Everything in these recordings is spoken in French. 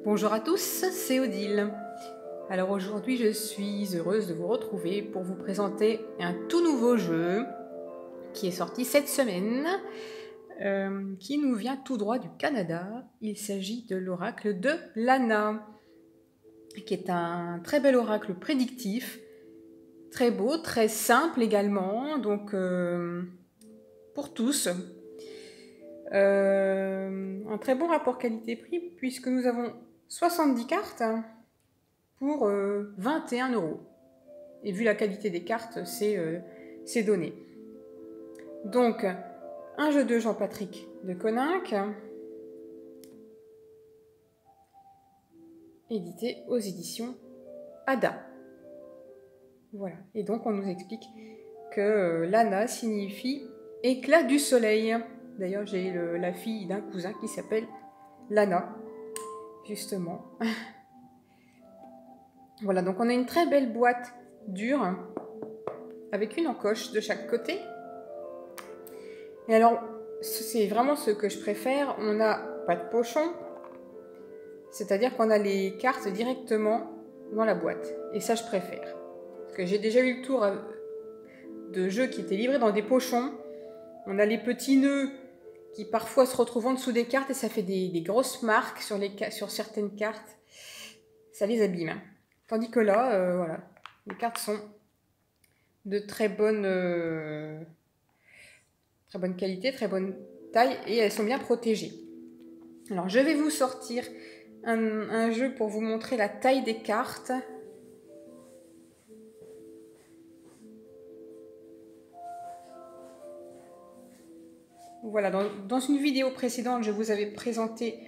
Bonjour à tous, c'est Odile. Alors aujourd'hui je suis heureuse de vous retrouver pour vous présenter un tout nouveau jeu qui est sorti cette semaine, qui nous vient tout droit du Canada. Il s'agit de l'oracle de Lana, qui est un très bel oracle prédictif, très beau, très simple également, donc pour tous. Un très bon rapport qualité-prix puisque nous avons 70 cartes pour 21 €. Et vu la qualité des cartes, c'est donné. Donc, un jeu de Jean-Patrick de Coninck, édité aux éditions Ada. Voilà. Et donc, on nous explique que Lana signifie éclat du soleil. D'ailleurs, j'ai la fille d'un cousin qui s'appelle Lana, justement. Voilà, donc on a une très belle boîte dure avec une encoche de chaque côté. Et alors, c'est vraiment ce que je préfère. On n'a pas de pochon, c'est-à-dire qu'on a les cartes directement dans la boîte. Et ça, je préfère. Parce que j'ai déjà eu le tour de jeux qui étaient livrés dans des pochons. On a les petits nœuds qui parfois se retrouvent en dessous des cartes et ça fait des grosses marques sur certaines cartes. Ça les abîme. Tandis que là, voilà, les cartes sont de très bonne qualité, très bonne taille et elles sont bien protégées. Alors je vais vous sortir un jeu pour vous montrer la taille des cartes. Voilà, dans une vidéo précédente, je vous avais présenté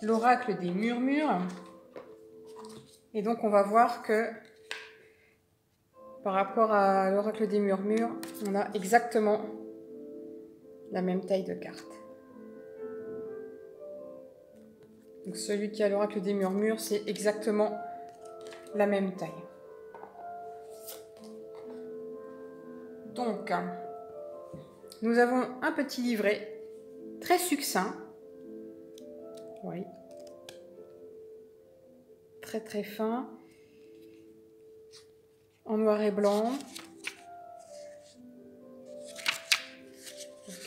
l'oracle des murmures. Et donc on va voir que par rapport à l'oracle des murmures, on a exactement la même taille de carte. Donc celui qui a l'oracle des murmures, c'est exactement la même taille. Donc, nous avons un petit livret très succinct. Oui. Très très fin. En noir et blanc.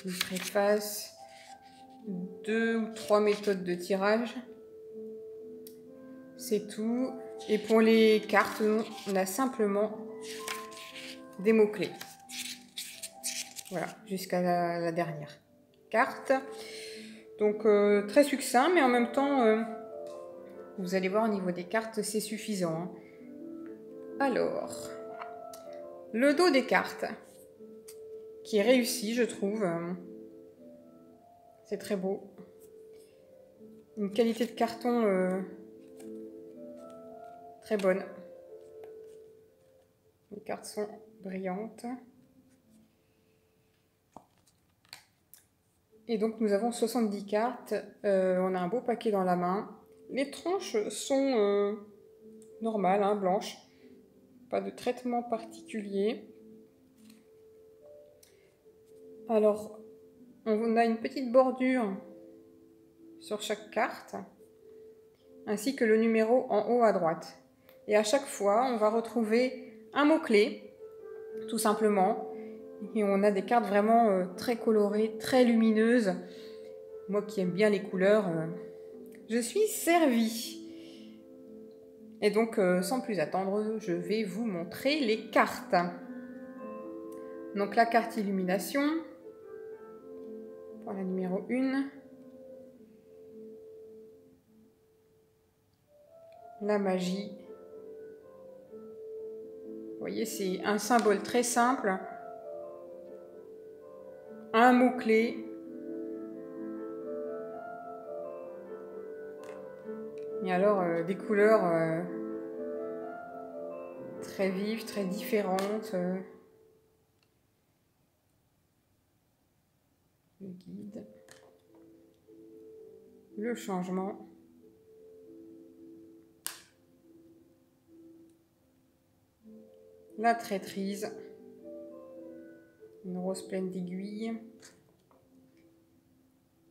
Une préface. 2 ou 3 méthodes de tirage. C'est tout. Et pour les cartes, on a simplement des mots-clés. Voilà, jusqu'à la dernière carte. Donc très succinct, mais en même temps, vous allez voir au niveau des cartes, c'est suffisant. Hein. Alors, le dos des cartes, qui est réussi, je trouve. C'est très beau. Une qualité de carton très bonne. Les cartes sont brillantes. Et donc nous avons 70 cartes. On a un beau paquet dans la main. Les tranches sont normales, hein, blanches. Pas de traitement particulier. Alors, on a une petite bordure sur chaque carte, ainsi que le numéro en haut à droite. Et à chaque fois, on va retrouver un mot-clé, tout simplement. Et on a des cartes vraiment très colorées, très lumineuses. Moi qui aime bien les couleurs, je suis servie. Et donc, sans plus attendre, je vais vous montrer les cartes. Donc la carte illumination, pour la numéro 1. La magie. Vous voyez, c'est un symbole très simple. Un mot-clé. Et alors, des couleurs très vives, très différentes. Le guide. Le changement. La traîtrise. Une rose pleine d'aiguilles. Vous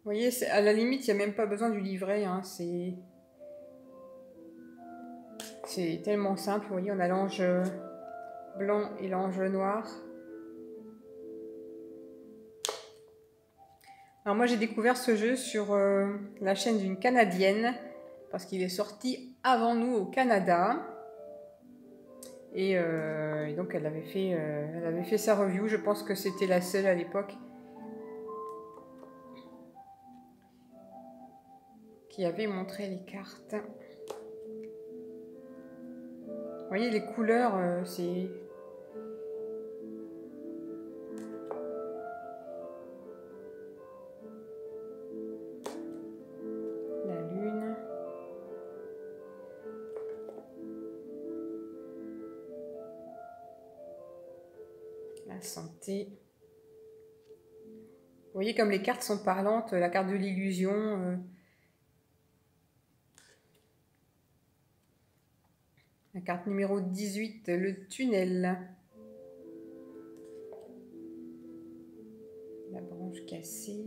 voyez, à la limite, il n'y a même pas besoin du livret. Hein, c'est C'est tellement simple, vous voyez, on a l'ange blanc et l'ange noir. Alors moi j'ai découvert ce jeu sur la chaîne d'une Canadienne, parce qu'il est sorti avant nous au Canada. Et donc elle avait fait sa review, je pense que c'était la seule à l'époque qui avait montré les cartes. Vous voyez les couleurs, c'est... La lune. La santé. Vous voyez comme les cartes sont parlantes, la carte de l'illusion... La carte numéro 18, le tunnel. La branche cassée.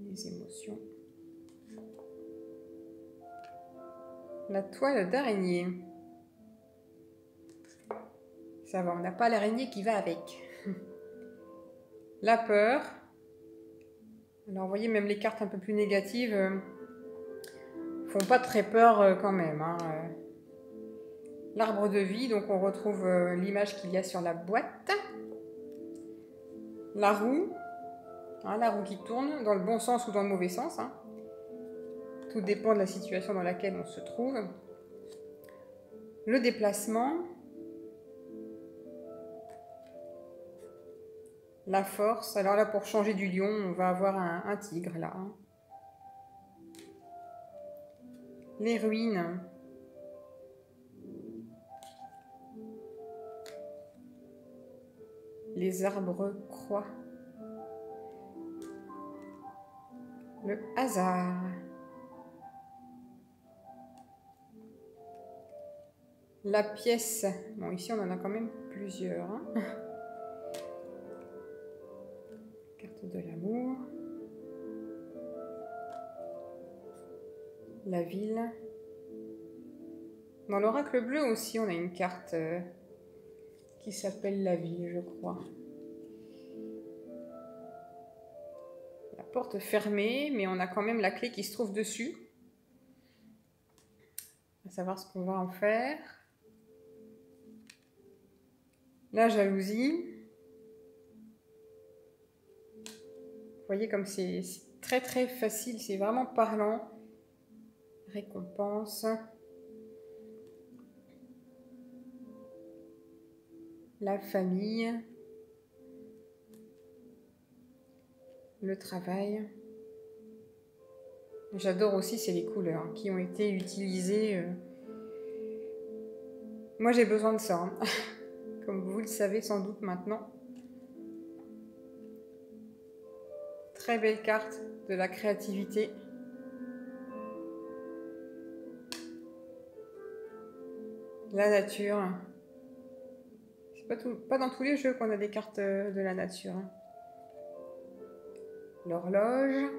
Les émotions. La toile d'araignée. Ça va, on n'a pas l'araignée qui va avec. La peur. Alors vous voyez, même les cartes un peu plus négatives... font pas très peur quand même. Hein. L'arbre de vie, donc on retrouve l'image qu'il y a sur la boîte. La roue, hein, la roue qui tourne dans le bon sens ou dans le mauvais sens. Hein. Tout dépend de la situation dans laquelle on se trouve. Le déplacement. La force. Alors là, pour changer du lion, on va avoir un tigre là. Hein. Les ruines. Les arbres croix. Le hasard. La pièce. Bon, ici, on en a quand même plusieurs. Hein. Carte de l'amour. La ville. Dans l'oracle bleu aussi, on a une carte qui s'appelle la ville, je crois. La porte fermée, mais on a quand même la clé qui se trouve dessus. On va savoir ce qu'on va en faire. La jalousie. Vous voyez comme c'est très très facile, c'est vraiment parlant. Récompense. La famille. Le travail. J'adore aussi, c'est les couleurs hein, qui ont été utilisées. Moi j'ai besoin de ça, hein. Comme vous le savez sans doute maintenant. Très belle carte de la créativité. La nature. C'est pas dans tous les jeux qu'on a des cartes de la nature. Hein. L'horloge.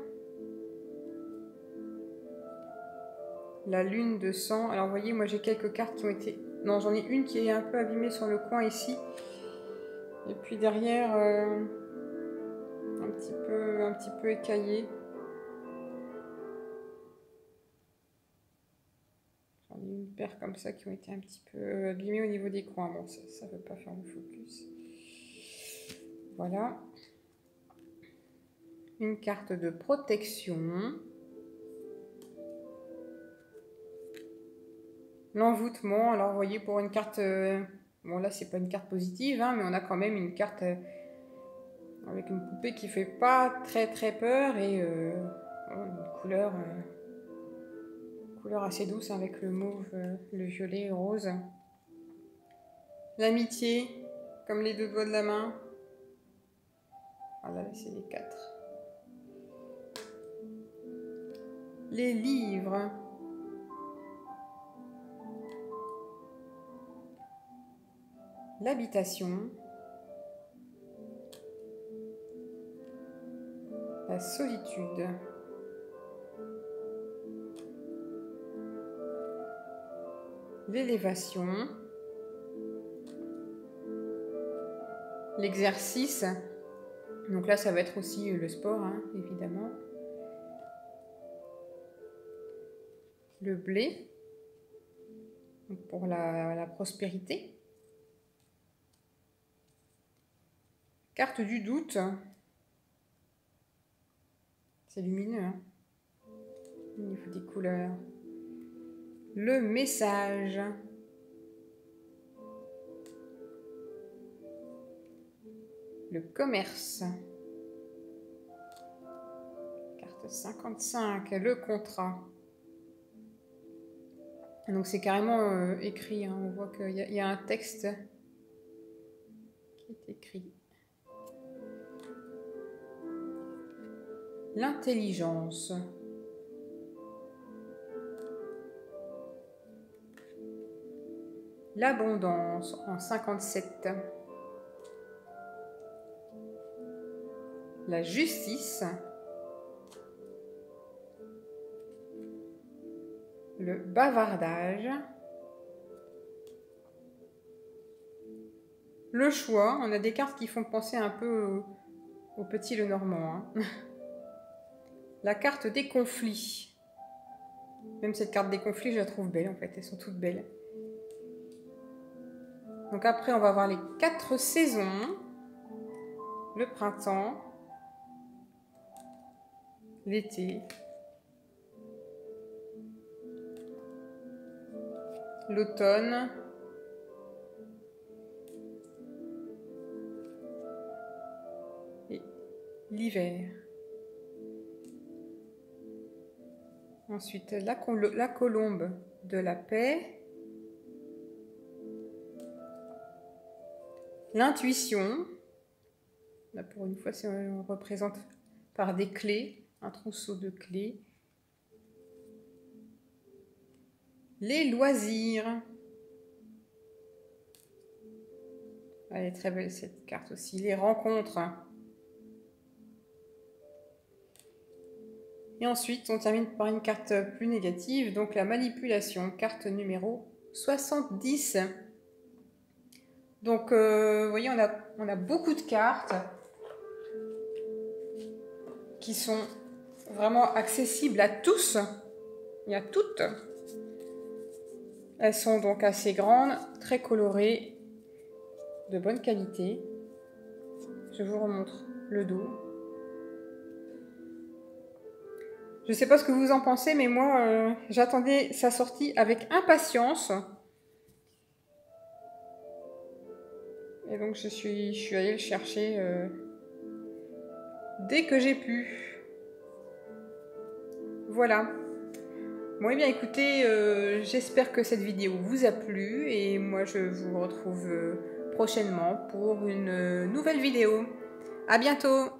La lune de sang. Alors vous voyez, moi j'ai quelques cartes qui ont été... Non, j'en ai une qui est un peu abîmée sur le coin ici. Et puis derrière, un petit peu écaillée. J'en ai une paire comme ça qui ont été un petit peu abîmées au niveau des coins. Bon, ça ne veut pas faire le focus. Voilà. Une carte de protection. L'envoûtement. Alors, vous voyez, pour une carte... bon, là, c'est pas une carte positive, hein, mais on a quand même une carte avec une poupée qui fait pas très très peur et une couleur assez douce avec le mauve, le violet et rose. L'amitié, comme les deux doigts de la main. Voilà, c'est les 4. Les livres. L'habitation. La solitude. l'élévation, l'exercice. Donc là, ça va être aussi le sport, hein, évidemment. Le blé, donc pour la prospérité. Carte du doute. C'est lumineux, hein, au niveau des couleurs. Le message. Le commerce. Carte 55, le contrat. Donc c'est carrément écrit, hein. On voit qu'il y a un texte qui est écrit. L'intelligence. L'abondance en 57. La justice. Le bavardage. Le choix. On a des cartes qui font penser un peu au Petit Lenormand, hein. La carte des conflits. Même cette carte des conflits, je la trouve belle en fait. Elles sont toutes belles. Donc après, on va voir les 4 saisons. Le printemps. L'été. L'automne. Et l'hiver. Ensuite, la colombe de la paix. L'intuition. Là, pour une fois, on représente par des clés, un trousseau de clés. Les loisirs. Elle est très belle cette carte aussi. Les rencontres. Et ensuite, on termine par une carte plus négative, donc la manipulation, carte numéro 70. Donc, vous voyez, on a beaucoup de cartes qui sont vraiment accessibles à tous et à toutes. Elles sont donc assez grandes, très colorées, de bonne qualité. Je vous remontre le dos. Je ne sais pas ce que vous en pensez, mais moi, j'attendais sa sortie avec impatience. Et donc, je suis allée le chercher dès que j'ai pu. Voilà. Bon, eh bien, écoutez, j'espère que cette vidéo vous a plu. Et moi, je vous retrouve prochainement pour une nouvelle vidéo. À bientôt!